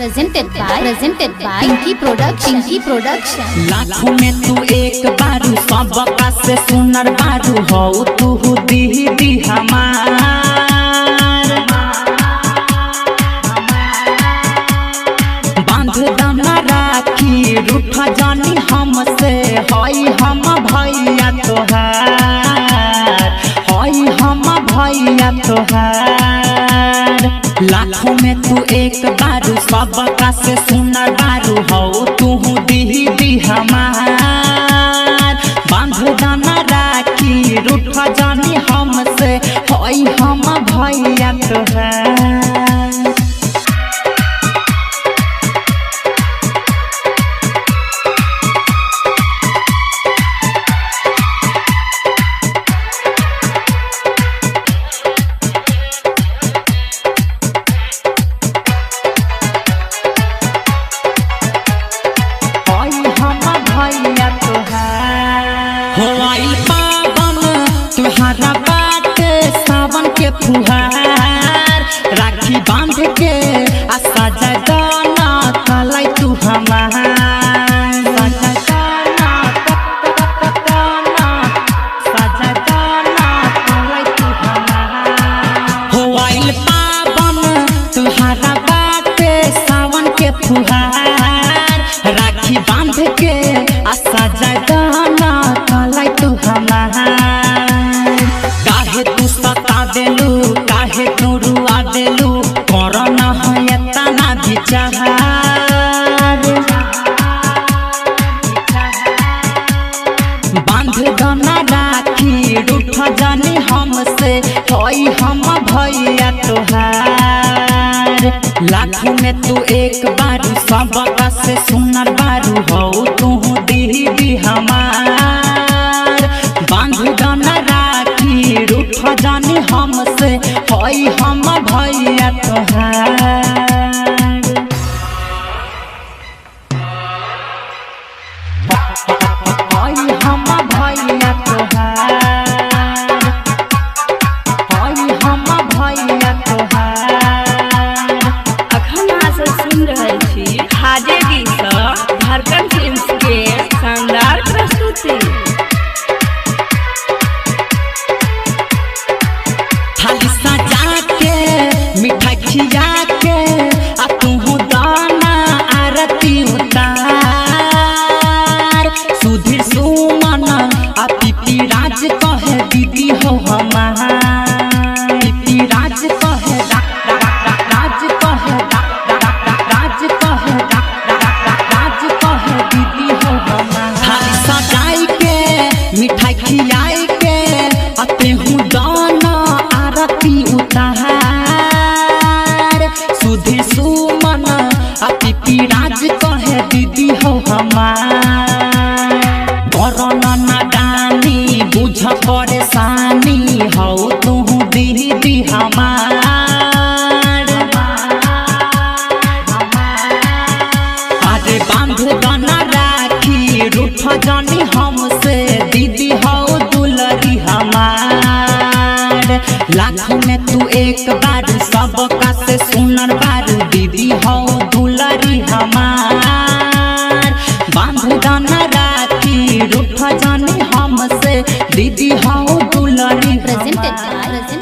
presented by Pinky Production। लाखों में तू एक बारू सबका से सुनर बारू हो तू दी हमार बांध दना राखी रूठ जानी हमसे हई हम भैया तोहार हई हम भैया तोहार। लाखों में तू एक बारू सबका से सुनर बारू हो तू दी हमार बांध दाना राखी रूठ जानी हमसे हई हम भैया तोहार। हो आइल पावन तुहारा बात सावन के फुहार राखी बांध के आशा जगाना तलाई तू हमार हो आइल पावन तुहारा बात सावन के फुहार राखी बांध के आशा जगाना तलाई तू हमार। काहे तू सता देलू काहे तू रुआ देलू करना है तना विचार बांध दना राखी रूठ जानी हमसे हई हम भैया तोहार। लाखों में तू एक बारू सबका से सुनर बारू हो तू दी हमार बांध दना राखी रूठ जानी हमसे हई हम भैया तोहार। हई हम भैया तोहार हई हम भैया तोहार। अखन अहाँ सब सुन रहल छी हाजे डी सँ धड़कन फिल्म्स के शानदार प्रस्तुति। थाली सजा के मिठाई खिया के आ तू दाना आरती उतार सुधीर सुमन आ पीपी राज कहे दीदी हो हमार पीपी राज कहे राज कहे राज कहे राज कहे दीदी हो हमार। थाली सजाई के मिठाई खिलाई के आ तेहू दाना आरती उतार सुधीर सुमन आ पीपी राज कहे दीदी हो हमार। करना नादानी बुझ परेशानी हो तू दीदी हमार। अरे बांध दना राखी रूठ जानी हमसे दीदी हो दुलरी हमार। लाखों में तू एक बारू सबका से सुनर बारू दीदी हो दुलरी हमार बांध दना राखी रूठ जानी हमसे दीदी हो दुलरी presented by